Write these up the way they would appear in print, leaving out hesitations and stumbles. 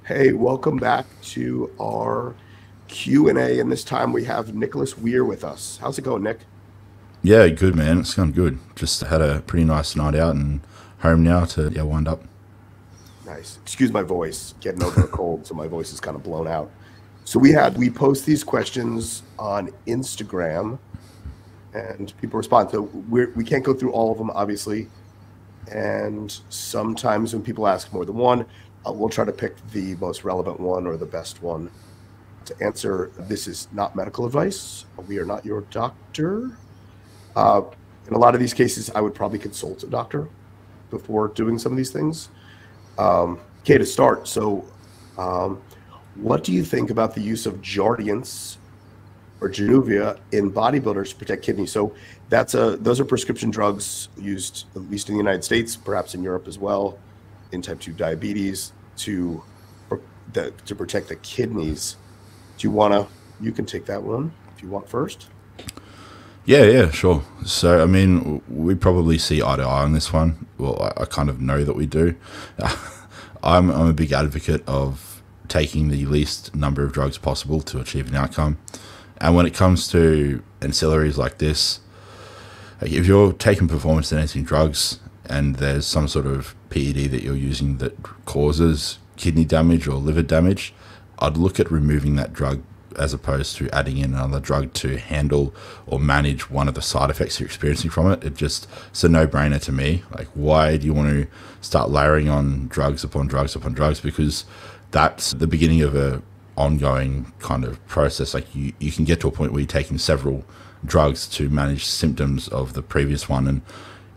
Hey, welcome back to our Q&A, and this time we have Nicholas Weir with us. How's it going, Nick? Yeah, good man. It's going good. Just had a pretty nice night out and home now to wind up. Nice. Excuse my voice, getting over a cold, so my voice is kind of blown out. So we post these questions on Instagram, and people respond. So we can't go through all of them, obviously, and sometimes when people ask more than one, we'll try to pick the most relevant one or the best one to answer. This is not medical advice. We are not your doctor. Uh, in a lot of these cases, I would probably consult a doctor before doing some of these things. Okay, to start, so what do you think about the use of Jardiance or Januvia in bodybuilders to protect kidneys? So those are prescription drugs used, at least in the United States, perhaps in Europe as well, in type 2 diabetes to protect the kidneys. You can take that one if you want first. Yeah, sure. So, I mean, we probably see eye to eye on this one. Well, I kind of know that we do. I'm a big advocate of taking the least number of drugs possible to achieve an outcome. And when it comes to ancillaries like this, like if you're taking performance enhancing drugs and there's some sort of PED that you're using that causes kidney damage or liver damage, I'd look at removing that drug as opposed to adding in another drug to handle or manage one of the side effects you're experiencing from it. It's a no-brainer to me. Like, why do you want to start layering on drugs upon drugs upon drugs? Because that's the beginning of a ongoing kind of process. Like you can get to a point where you're taking several drugs to manage symptoms of the previous one, and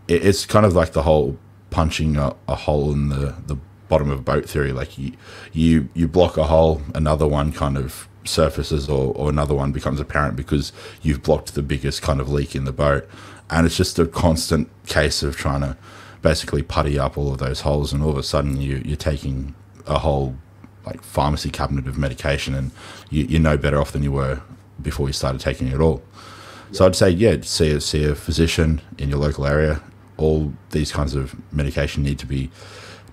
it's kind of like the whole punching a hole in the bottom of a boat theory. Like you block a hole, another one kind of surfaces or another one becomes apparent because you've blocked the biggest kind of leak in the boat. And it's just a constant case of trying to basically putty up all of those holes, and all of a sudden you're taking a whole like pharmacy cabinet of medication, and you're no better off than you were before you started taking it all. So I'd say, yeah, see a physician in your local area. All these kinds of medication need to be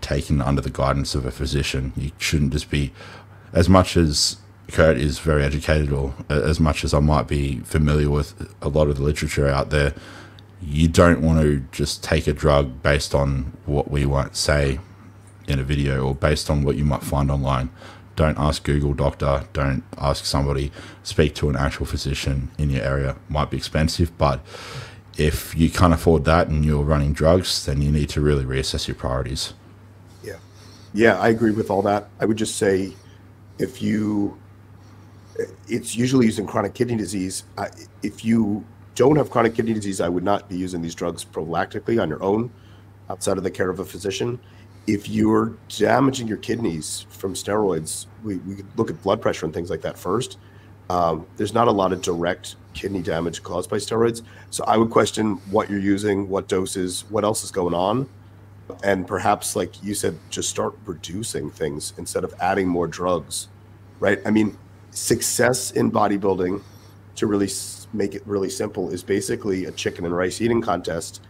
taken under the guidance of a physician. You shouldn't just be, as much as Kurt is very educated, or as much as I might be familiar with a lot of the literature out there, you don't want to just take a drug based on what we might say in a video or based on what you might find online. Don't ask Google doctor, don't ask somebody, speak to an actual physician in your area. Might be expensive, but if you can't afford that and you're running drugs, then you need to really reassess your priorities. Yeah, I agree with all that. I would just say it's usually used in chronic kidney disease. If you don't have chronic kidney disease, I would not be using these drugs prophylactically on your own outside of the care of a physician. If you're damaging your kidneys from steroids, we could look at blood pressure and things like that first. There's not a lot of direct kidney damage caused by steroids. So I would question what you're using, what doses, what else is going on. And perhaps, like you said, just start reducing things instead of adding more drugs, right? I mean, success in bodybuilding, to really make it really simple, is basically a chicken and rice eating contest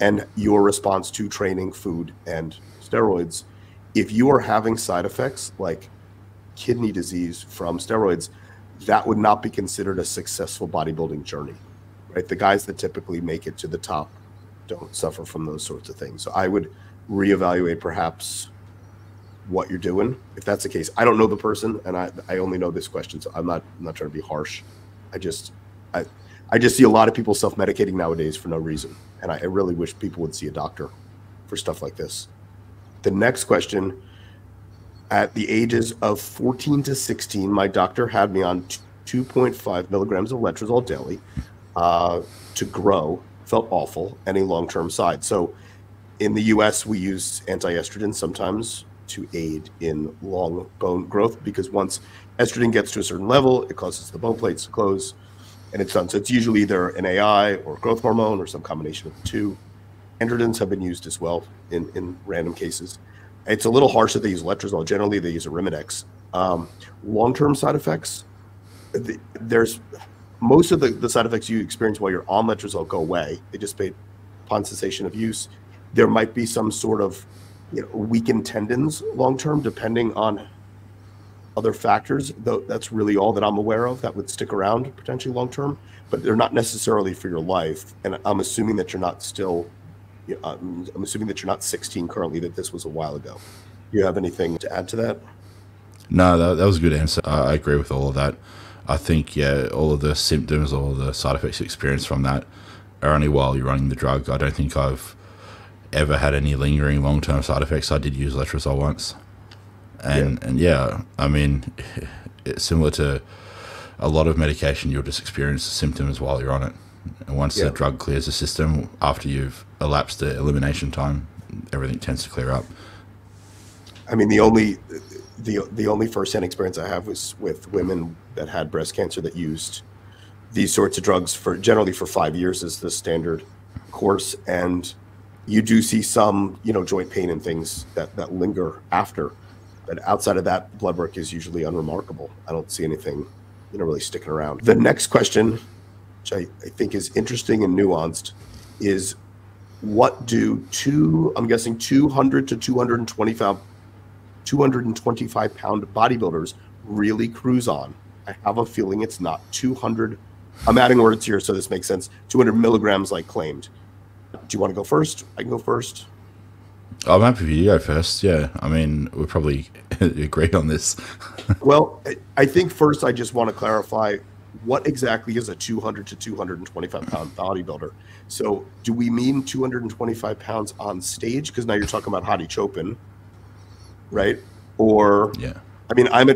and your response to training, food, and steroids. If you are having side effects like kidney disease from steroids, that would not be considered a successful bodybuilding journey, right? The guys that typically make it to the top don't suffer from those sorts of things. So I would reevaluate perhaps what you're doing if that's the case. I don't know the person, and I only know this question, so I'm not trying to be harsh. I just see a lot of people self-medicating nowadays for no reason, and I really wish people would see a doctor for stuff like this. The next question: at the ages of 14 to 16, my doctor had me on 2.5 milligrams of letrozole daily to grow. Felt awful. Any long-term side? So in the US, we use anti-estrogen sometimes to aid in long bone growth, because once estrogen gets to a certain level, it causes the bone plates to close, and it's done. So it's usually either an AI or growth hormone or some combination of the two. Androgens have been used as well in random cases. It's a little harsh that they use letrozole. Generally, they use Arimidex. Long-term side effects, there's most of the side effects you experience while you're on letrozole go away. They dissipate upon cessation of use. There might be some sort of weakened tendons long-term, depending on other factors, though that's really all that I'm aware of that would stick around potentially long term, but they're not necessarily for your life. And I'm assuming that you're not still, I'm assuming that you're not 16 currently, that this was a while ago. Do you have anything to add to that? No, that was a good answer. I agree with all of that. I think, yeah, all of the symptoms, all of the side effects experienced from that are only while you're running the drug. I don't think I've ever had any lingering long-term side effects. I did use letrozole once. And yeah, I mean, it's similar to a lot of medication. You'll just experience the symptoms while you're on it. And once the drug clears the system, after you've elapsed the elimination time, everything tends to clear up. I mean, the only first-hand experience I have was with women that had breast cancer that used these sorts of drugs generally for 5 years as the standard course, and you do see some, joint pain and things that linger after, but outside of that, blood work is usually unremarkable. I don't see anything, really sticking around. The next question, which I think is interesting and nuanced, is what do I'm guessing 200 to 225 pound bodybuilders really cruise on? I have a feeling it's not 200. I'm adding words here so this makes sense. 200 milligrams like claimed. Do you want to go first? I can go first. I'm happy for you to go first. Yeah, I mean, we're probably agreed on this. Well, I think first I just want to clarify what exactly is a 200 to 225 pound bodybuilder. So do we mean 225 pounds on stage? Because now you're talking about Hadi Chopin, right? Or yeah, I mean, I'm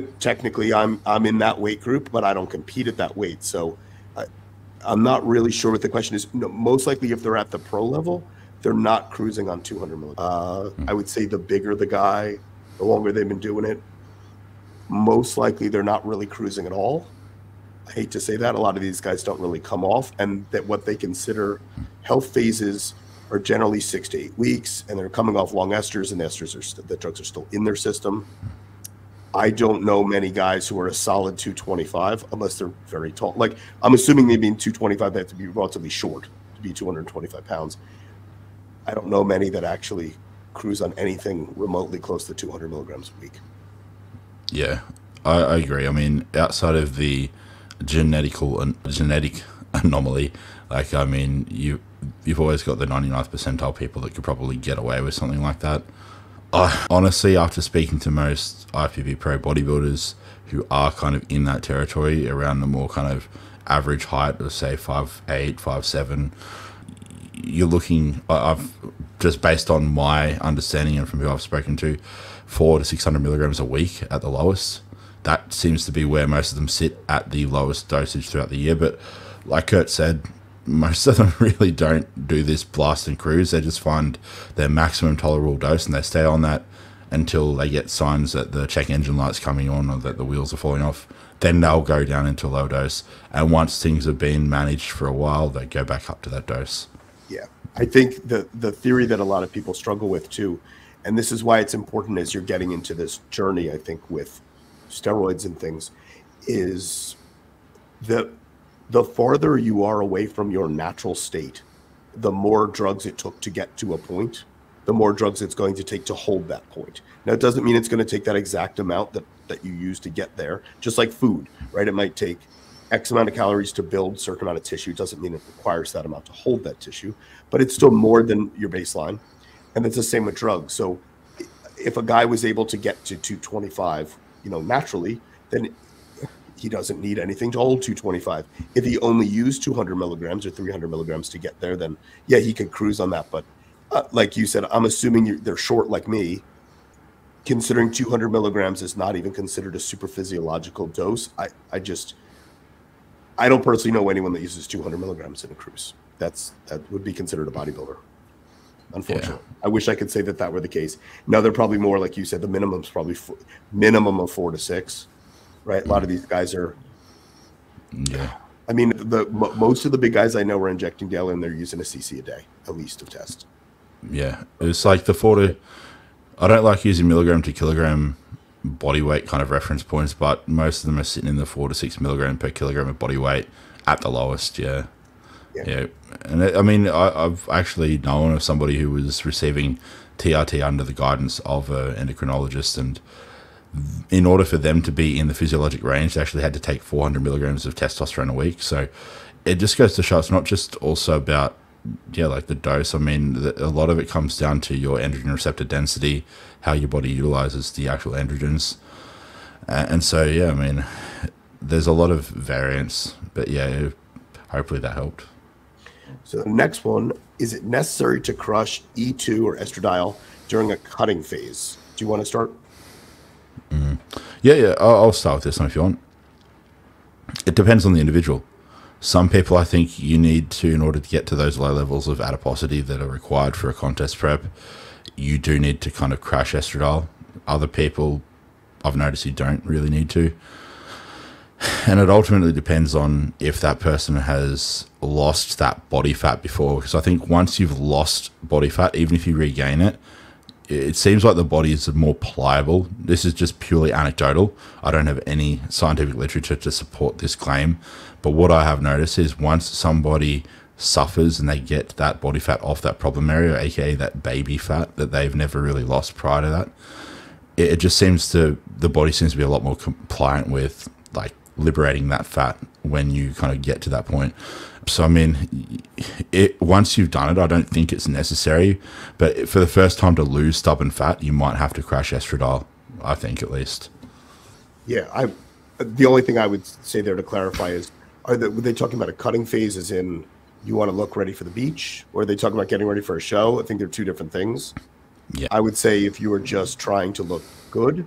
in that weight group, but I don't compete at that weight. So I'm not really sure what the question is. Most likely, if they're at the pro level, they're not cruising on 200 milligrams. I would say the bigger the guy, the longer they've been doing it, most likely they're not really cruising at all. I hate to say that. A lot of these guys don't really come off, and that what they consider health phases are generally 6 to 8 weeks, and they're coming off long esters, and the drugs are still in their system. I don't know many guys who are a solid 225 unless they're very tall. Like, I'm assuming they mean 225, they have to be relatively short to be 225 pounds. I don't know many that actually cruise on anything remotely close to 200 milligrams a week. Yeah, I agree. I mean, outside of the genetic anomaly, like, I mean, you've always got the 99th percentile people that could probably get away with something like that. Honestly, after speaking to most IFBB pro bodybuilders who are kind of in that territory around the more kind of average height of, say, 5'8", 5'7", you're looking, I've just based on my understanding and from who I've spoken to, 400 to 600 milligrams a week at the lowest. That seems to be where most of them sit at the lowest dosage throughout the year. But like Kurt said, most of them really don't do this blast and cruise. They just find their maximum tolerable dose and they stay on that until they get signs that the check engine light's coming on or that the wheels are falling off. Then they'll go down into a low dose. And once things have been managed for a while, they go back up to that dose. Yeah, I think the theory that a lot of people struggle with too, and this is why it's important as you're getting into this journey, I think, with steroids and things, is that the farther you are away from your natural state, the more drugs it took to get to a point, the more drugs it's going to take to hold that point. Now, it doesn't mean it's going to take that exact amount that you use to get there, just like food, right? It might take X amount of calories to build a certain amount of tissue. It doesn't mean it requires that amount to hold that tissue, but it's still more than your baseline. And it's the same with drugs. So if a guy was able to get to 225, naturally, then he doesn't need anything to hold 225. If he only used 200 milligrams or 300 milligrams to get there, then yeah, he could cruise on that. But like you said, I'm assuming they're short like me. Considering 200 milligrams is not even considered a super physiological dose, I don't personally know anyone that uses 200 milligrams in a cruise. That would be considered a bodybuilder, unfortunately. Yeah. I wish I could say that were the case. Now, they're probably more, like you said, the minimum's probably minimum of 4 to 6, right? A lot of these guys are, I mean, most of the big guys I know are injecting daily and they're using a cc a day, at least, of test. Yeah, it's like the 4 to, I don't like using milligram to kilogram body weight kind of reference points, but most of them are sitting in the 4 to 6 milligram per kilogram of body weight at the lowest. Yeah. And I mean, I've actually known of somebody who was receiving TRT under the guidance of an endocrinologist, and in order for them to be in the physiologic range, they actually had to take 400 milligrams of testosterone a week. So it just goes to show it's not just also about, like the dose. I mean, a lot of it comes down to your androgen receptor density, how your body utilizes the actual androgens. And so, I mean, there's a lot of variance, but hopefully that helped. So the next one, is it necessary to crush E2 or estradiol during a cutting phase? Do you want to start? I'll start with this one if you want. It depends on the individual. Some people, I think you need to, in order to get to those low levels of adiposity that are required for a contest prep, you do need to kind of crash estradiol. Other people, I've noticed you don't really need to. And it ultimately depends on if that person has lost that body fat before. Because I think once you've lost body fat, even if you regain it, it seems like the body is more pliable. This is just purely anecdotal. I don't have any scientific literature to support this claim. But what I have noticed is once somebody suffers and they get that body fat off that problem area, aka that baby fat that they've never really lost prior to that, it just seems the body seems to be a lot more compliant with like liberating that fat when you kind of get to that point. So, I mean, once you've done it, I don't think it's necessary. But for the first time to lose stubborn fat, you might have to crash estradiol, I think, at least. Yeah, the only thing I would say there to clarify is, were they talking about a cutting phase as in you want to look ready for the beach? Or are they talking about getting ready for a show? I think they're two different things. Yeah. I would say if you are just trying to look good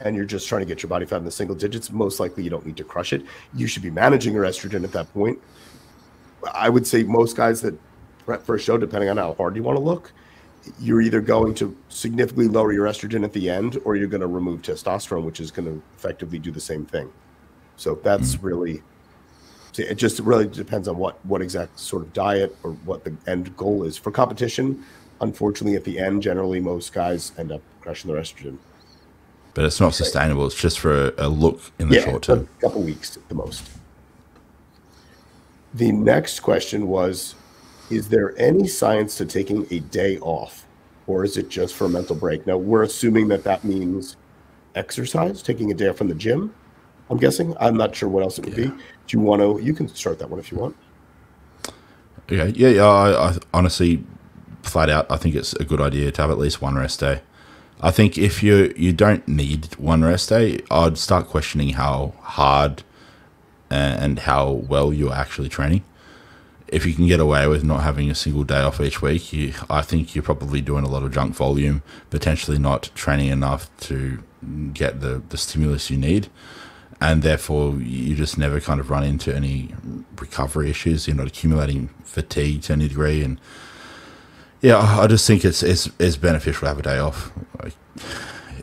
and you're just trying to get your body fat in the single digits, most likely you don't need to crush it. You should be managing your estrogen at that point. I would say most guys that prep for a show, depending on how hard you want to look, you're either going to significantly lower your estrogen at the end or you're going to remove testosterone, which is going to effectively do the same thing. So that's really, it just really depends on what exact sort of diet or what the end goal is. For competition, unfortunately, at the end, generally most guys end up crushing their estrogen. But it's not sustainable. It's just for a look in the short term. A couple weeks at the most. The next question was, is there any science to taking a day off, or is it just for a mental break? Now, we're assuming that means exercise, taking a day off from the gym, I'm guessing. I'm not sure what else it would be. Do you want to, you can start that one if you want. I honestly, flat out, I think it's a good idea to have at least one rest day. I think if you don't need one rest day, I'd start questioning how hard and how well you're actually training. If you can get away with not having a single day off each week, I think you're probably doing a lot of junk volume, potentially not training enough to get the stimulus you need, and therefore you just never kind of run into any recovery issues. You're not accumulating fatigue to any degree, and I just think it's beneficial to have a day off. Like,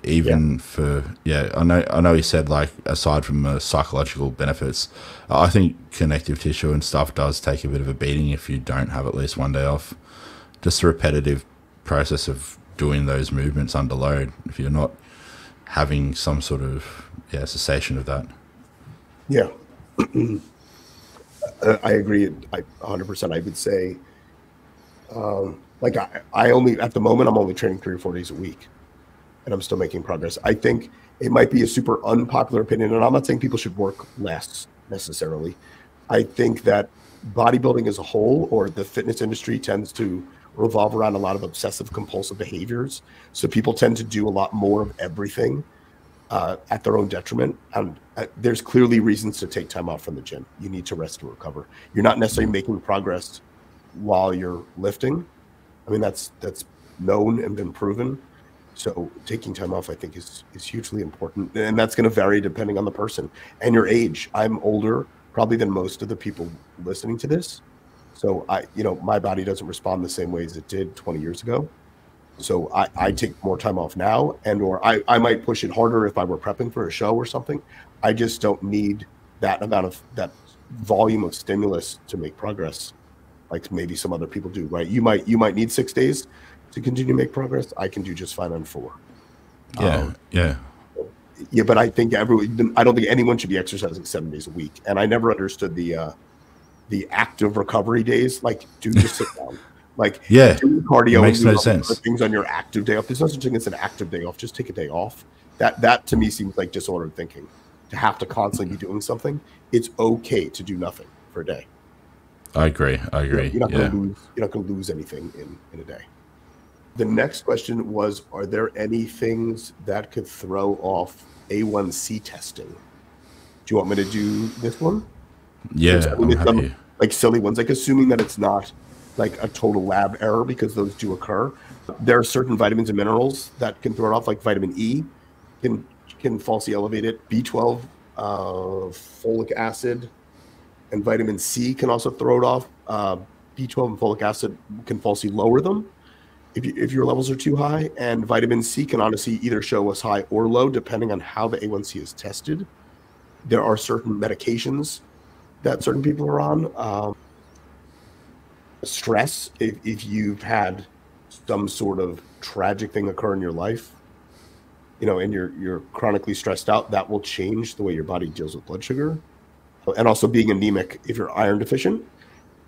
even for I know he said, like, aside from psychological benefits, I think connective tissue and stuff does take a bit of a beating if you don't have at least one day off. Just the repetitive process of doing those movements under load, if you're not having some sort of cessation of that. I agree. 100%. I would say like I only, at the moment, I'm only training 3 or 4 days a week, and I'm still making progress. I think it might be a super unpopular opinion, and I'm not saying people should work less necessarily. I think that bodybuilding as a whole, or the fitness industry, tends to revolve around a lot of obsessive compulsive behaviors. So people tend to do a lot more of everything at their own detriment. And there's clearly reasons to take time off from the gym. You need to rest and recover. You're not necessarily making progress while you're lifting. I mean, that's known and been proven. So taking time off, I think, is hugely important. And that's going to vary depending on the person and your age. I'm older probably than most of the people listening to this. So my body doesn't respond the same way as it did 20 years ago. So I take more time off now, or I might push it harder if I were prepping for a show or something. I just don't need that volume of stimulus to make progress like maybe some other people do, right? You might need 6 days to continue to make progress. I can do just fine on 4. But I think I don't think anyone should be exercising 7 days a week. And I never understood the active recovery days. Like, dude, just sit down. Like, do cardio. It makes no sense. Things on your active day off. There's no such thing as an active day off. Just take a day off. That to me seems like disordered thinking. To have to constantly be doing something, it's okay to do nothing for a day. I agree. You're not going to lose anything in a day. The next question was, are there any things that could throw off A1C testing? Do you want me to do this one? Yeah, I'm happy. Like silly ones, like assuming that it's not like a total lab error, because those do occur. There are certain vitamins and minerals that can throw it off, like vitamin E can falsely elevate it. B12, folic acid, and vitamin C can also throw it off. B12 and folic acid can falsely lower them if your levels are too high. And vitamin C can honestly either show us high or low, depending on how the A1C is tested. There are certain medications that certain people are on. Stress, if you've had some sort of tragic thing occur in your life, and you're chronically stressed out, that will change the way your body deals with blood sugar. And also being anemic, if you're iron deficient,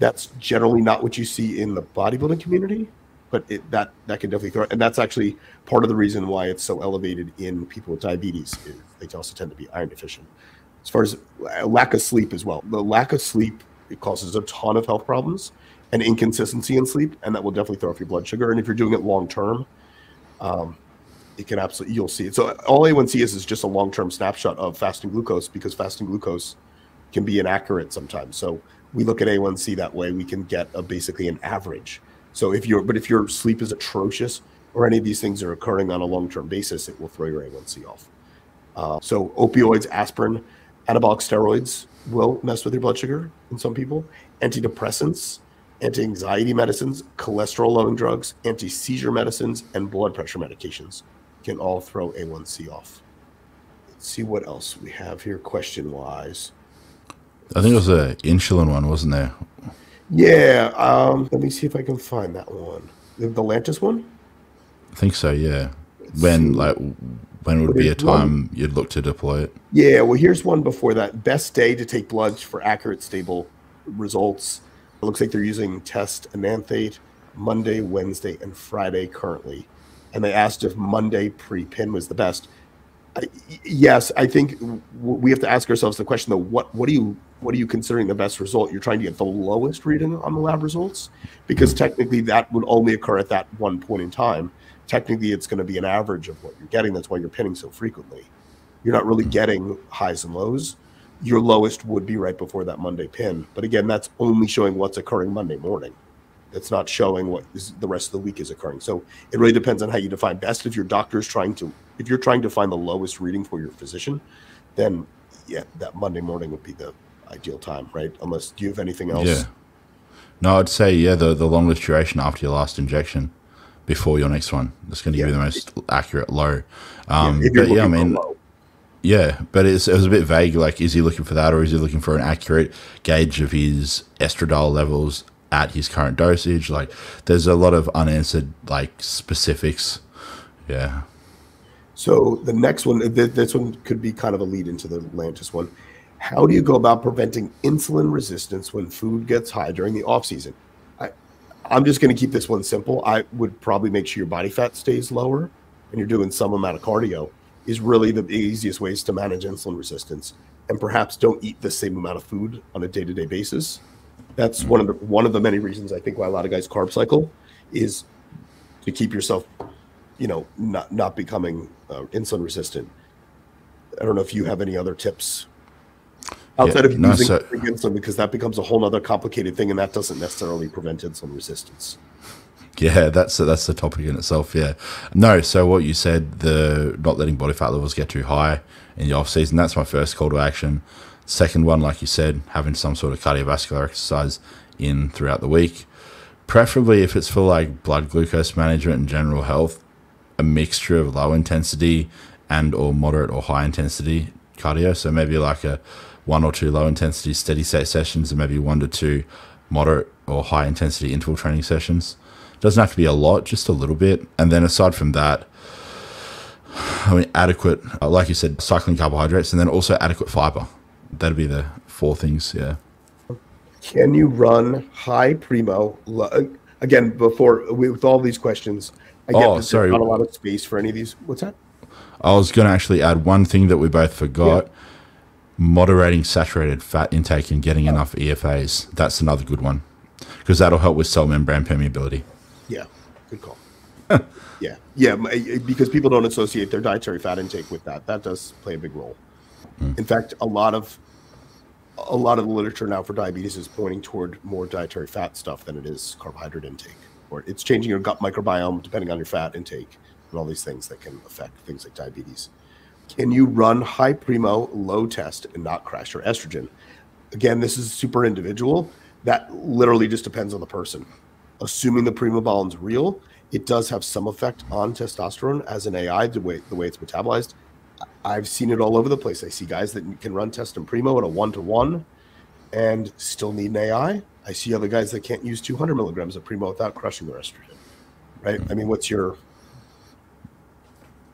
that's generally not what you see in the bodybuilding community, but that can definitely throw it. And that's actually part of the reason why it's so elevated in people with diabetes. They also tend to be iron deficient. As far as lack of sleep as well, the lack of sleep, it causes a ton of health problems and inconsistency in sleep, and that will definitely throw off your blood sugar. And if you're doing it long term, it can absolutely, you'll see it. So all A1C is just a long-term snapshot of fasting glucose, because fasting glucose can be inaccurate sometimes. So we look at A1C that way. We can get basically an average. So if your sleep is atrocious, or any of these things are occurring on a long-term basis, it will throw your A1C off. So opioids, aspirin, anabolic steroids will mess with your blood sugar in some people. Antidepressants, anti-anxiety medicines, cholesterol-lowering drugs, anti-seizure medicines, and blood pressure medications can all throw A1C off. Let's see what else we have here question-wise. I think it was an insulin one, wasn't there? Yeah. Let me see if I can find that one. The Lantus one? I think so, yeah. When would be a time you'd look to deploy it? Yeah, well, here's one before that. Best day to take bloods for accurate, stable results. It looks like they're using test enanthate Monday, Wednesday, and Friday currently. And they asked if Monday pre-pin was the best. Yes, I think we have to ask ourselves the question, though, what are you considering the best result? You're trying to get the lowest reading on the lab results, because technically that would only occur at that one point in time. Technically, it's going to be an average of what you're getting. That's why you're pinning so frequently. You're not really getting highs and lows. Your lowest would be right before that Monday pin. But again, that's only showing what's occurring Monday morning. It's not showing what the rest of the week is occurring. So it really depends on how you define best. If your doctor's if you're trying to find the lowest reading for your physician, then yeah, that Monday morning would be the ideal time, right? Unless, do you have anything else? Yeah. No, I'd say, yeah, the longest duration after your last injection before your next one. That's going to give you the most accurate low. Yeah, but it was a bit vague. Like, is he looking for that, or is he looking for an accurate gauge of his estradiol levels at his current dosage? Like, there's a lot of unanswered, like, specifics. Yeah. So the next one, this one could be kind of a lead into the Lantus one. How do you go about preventing insulin resistance when food gets high during the off season? I'm just going to keep this one simple. I would probably make sure your body fat stays lower and you're doing some amount of cardio is really the easiest ways to manage insulin resistance. And perhaps don't eat the same amount of food on a day-to-day basis. That's one of the many reasons I think why a lot of guys carb cycle is to keep yourself, not becoming insulin resistant. I don't know if you have any other tips outside of using insulin, because that becomes a whole other complicated thing, and that doesn't necessarily prevent insulin resistance. Yeah, that's the topic in itself. Yeah, no. So what you said, the not letting body fat levels get too high in the off season, that's my first call to action. Second one, like you said, having some sort of cardiovascular exercise in throughout the week, preferably if it's for like blood glucose management and general health, a mixture of low intensity and or moderate or high intensity cardio. So maybe like a 1 or 2 low intensity steady state sessions, and maybe 1 to 2 moderate or high intensity interval training sessions. Doesn't have to be a lot, just a little bit. And then aside from that, adequate, like you said, cycling carbohydrates, and then also adequate fiber. That'd be the 4 things. Yeah. Can you run high primo? Again, with all these questions, I get there's not a lot of space for any of these. What's that? I was going to actually add one thing that we both forgot. Yeah. Moderating saturated fat intake and getting enough EFAs. That's another good one, because that'll help with cell membrane permeability. Yeah, good call. Yeah, because people don't associate their dietary fat intake with that. That does play a big role. In fact, a lot of the literature now for diabetes is pointing toward more dietary fat stuff than it is carbohydrate intake, or it's changing your gut microbiome depending on your fat intake and all these things that can affect things like diabetes. Can you run high primo, low test and not crash your estrogen? Again, this is super individual. That literally just depends on the person. Assuming the primobolin's real, it does have some effect on testosterone as an AI, the way it's metabolized. I've seen it all over the place. I see guys that can run test and primo at a 1-to-1 and still need an AI. I see other guys that can't use 200 milligrams of primo without crushing their estrogen. Right? I mean, what's your...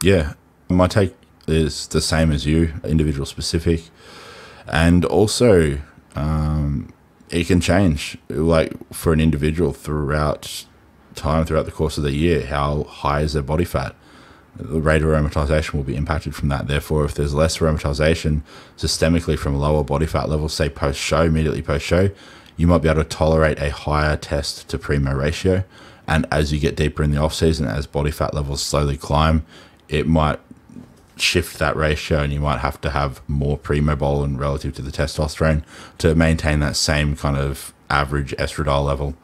Yeah, my take is the same as you, individual specific, and also it can change, like for an individual throughout time, throughout the course of the year. How high is their body fat? The rate of aromatization will be impacted from that. Therefore, if there's less aromatization systemically from lower body fat levels, say post-show, immediately post-show, you might be able to tolerate a higher test to primo ratio. And as you get deeper in the off-season, as body fat levels slowly climb, it might shift that ratio, and you might have to have more primobolan relative to the testosterone to maintain that same kind of average estradiol level.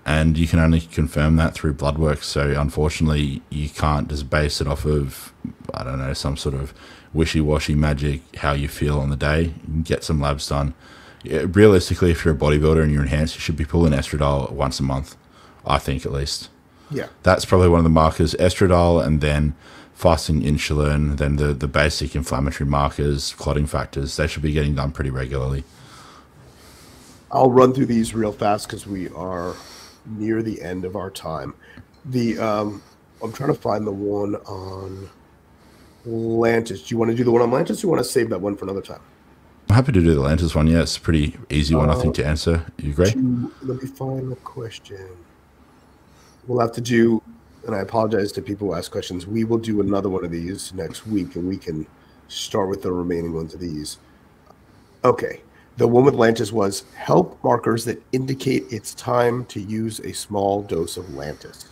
And you can only confirm that through blood work. So unfortunately, you can't just base it off of, I don't know, some sort of wishy-washy magic, how you feel on the day. You can get some labs done. Realistically, if you're a bodybuilder and you're enhanced, you should be pulling estradiol once a month, I think, at least. Yeah. That's probably one of the markers, estradiol, and then fasting insulin, then the basic inflammatory markers, clotting factors. They should be getting done pretty regularly. I'll run through these real fast because we are near the end of our time. I'm trying to find the one on Lantus. Do you want to do the one on Lantus, or do you want to save that one for another time? I'm happy to do the Lantus one. Yeah, it's a pretty easy one, I think, to answer. You agree? Let me find the question. We'll have to do, and I apologize to people who ask questions, we will do another one of these next week, and we can start with the remaining ones of these. Okay. The one with Lantus was help markers that indicate it's time to use a small dose of Lantus.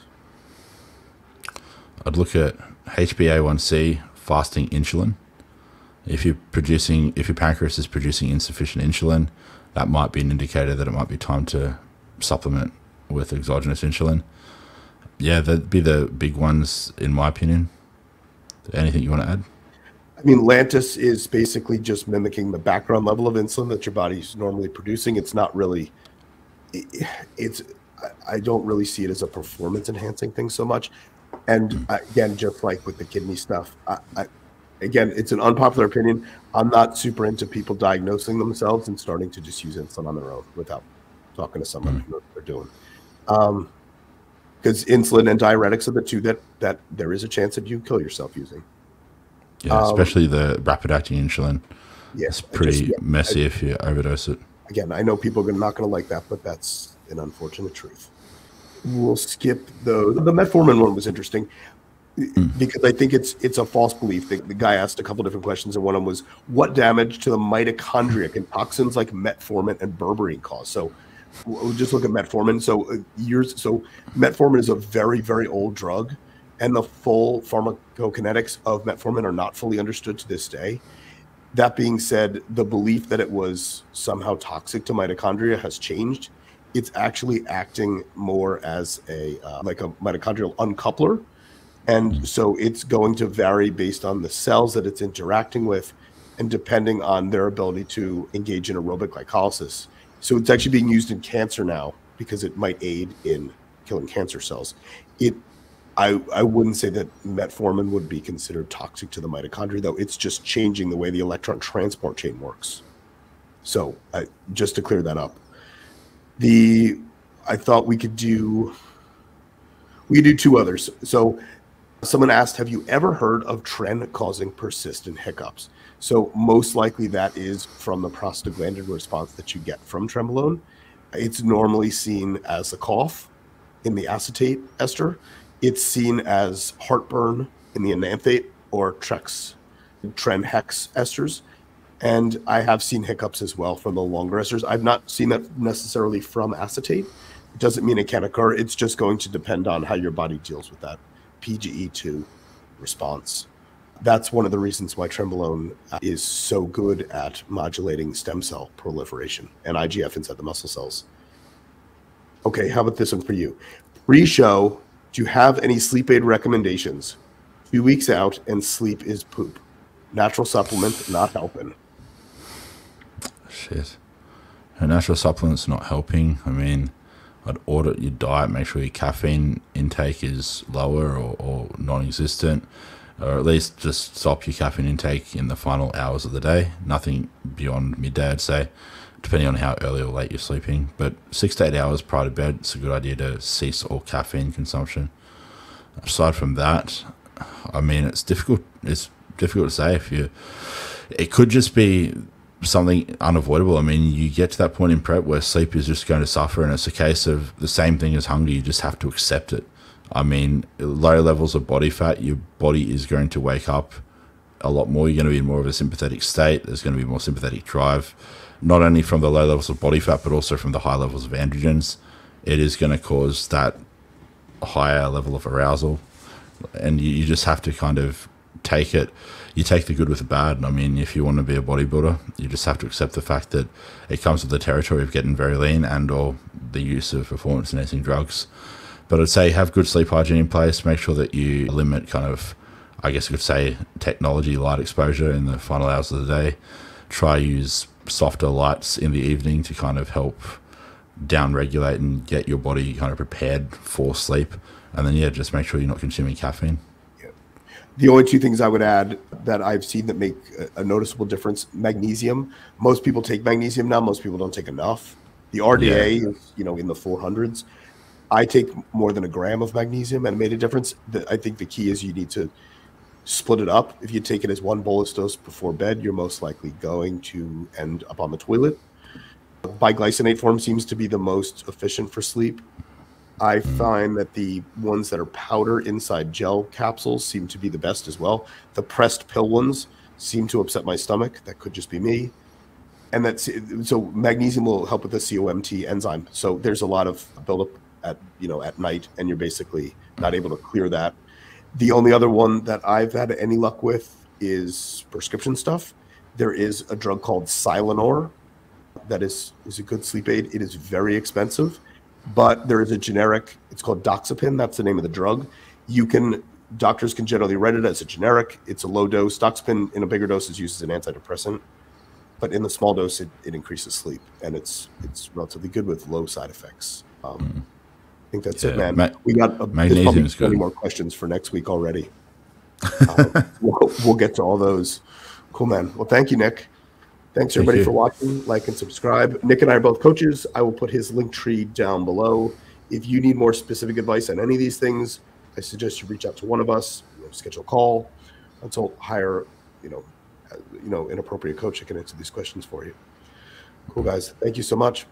I'd look at HbA1c, fasting insulin. If your pancreas is producing insufficient insulin, that might be an indicator that it might be time to supplement with exogenous insulin. Yeah, that'd be the big ones, in my opinion. Anything you want to add? I mean, Lantus is basically just mimicking the background level of insulin that your body's normally producing. It's not really, I don't really see it as a performance enhancing thing so much. And again, just like with the kidney stuff, again, it's an unpopular opinion. I'm not super into people diagnosing themselves and starting to just use insulin on their own without talking to someone who knows what they're doing. Because insulin and diuretics are the two that there is a chance that you kill yourself using. Yeah, especially the rapid-acting insulin. Yeah, it's pretty messy if you overdose it. Again, I know people are not going to like that, but that's an unfortunate truth. We'll skip those. The metformin one was interesting because I think it's a false belief. The guy asked a couple different questions, and one of them was, what damage to the mitochondria can toxins like metformin and berberine cause? So we'll just look at metformin. So metformin is a very, very old drug, and the full pharmacokinetics of metformin are not fully understood to this day. That being said, the belief that it was somehow toxic to mitochondria has changed. It's actually acting more as like a mitochondrial uncoupler. And so it's going to vary based on the cells that it's interacting with and depending on their ability to engage in aerobic glycolysis. So it's actually being used in cancer now because it might aid in killing cancer cells. I wouldn't say that metformin would be considered toxic to the mitochondria, though. It's just changing the way the electron transport chain works. So just to clear that up. I thought we could do two others. So someone asked, have you ever heard of tren causing persistent hiccups? So most likely that is from the prostaglandin response that you get from trenbolone. It's normally seen as a cough in the acetate ester. It's seen as heartburn in the enanthate or trenhex esters. And I have seen hiccups as well from the longer esters. I've not seen that necessarily from acetate. It doesn't mean it can't occur. It's just going to depend on how your body deals with that PGE2 response. That's one of the reasons why trenbolone is so good at modulating stem cell proliferation and IGF inside the muscle cells. Okay, how about this one for you? Pre-show, do you have any sleep aid recommendations? 2 weeks out and sleep is poop. Natural supplement not helping. Shit. A natural supplement's not helping. I mean, I'd audit your diet, make sure your caffeine intake is lower or non-existent, or at least just stop your caffeine intake in the final hours of the day. Nothing beyond midday, I'd say, depending on how early or late you're sleeping. But 6 to 8 hours prior to bed, it's a good idea to cease all caffeine consumption. Aside from that, I mean, it's difficult to say. It could just be something unavoidable. I mean, you get to that point in prep where sleep is just going to suffer, and it's a case of the same thing as hunger. You just have to accept it. I mean, low levels of body fat, your body is going to wake up a lot more. You're going to be in more of a sympathetic state. There's going to be more sympathetic drive, not only from the low levels of body fat, but also from the high levels of androgens. It is going to cause that higher level of arousal, and you just have to kind of take it. You take the good with the bad. I mean, if you want to be a bodybuilder, you just have to accept the fact that it comes with the territory of getting very lean and or the use of performance enhancing drugs. But I'd say have good sleep hygiene in place. Make sure that you limit kind of, I guess you could say, technology light exposure in the final hours of the day. Try use softer lights in the evening to kind of help down regulate and get your body kind of prepared for sleep. And then, yeah, just make sure you're not consuming caffeine. The only two things I would add that I've seen that make a noticeable difference: magnesium. Most people take magnesium now. Most people don't take enough. The RDA is, in the 400s. I take more than a gram of magnesium, and it made a difference. I think the key is you need to split it up. If you take it as one bolus dose before bed, you're most likely going to end up on the toilet. Biglycinate form seems to be the most efficient for sleep. I find that the ones that are powder inside gel capsules seem to be the best as well. The pressed pill ones seem to upset my stomach. That could just be me. And so magnesium will help with the COMT enzyme. So there's a lot of buildup at night, and you're basically not able to clear that. The only other one that I've had any luck with is prescription stuff. There is a drug called Silanor that is a good sleep aid. It is very expensive. But there is a generic, it's called Doxepin. That's the name of the drug. Doctors can generally write it as a generic. It's a low dose. Doxepin in a bigger dose is used as an antidepressant. But in the small dose, it increases sleep. And it's relatively good with low side effects. I think that's it, man. We got magnesium is good. 20 more questions for next week already. We'll get to all those. Cool, man. Well, thank you, Nick. Thanks, everybody, for watching. Like and subscribe. Nick and I are both coaches. I will put his link tree down below. If you need more specific advice on any of these things, I suggest you reach out to one of us, schedule a call, consult, hire, an appropriate coach that can answer these questions for you. Cool, guys. Thank you so much.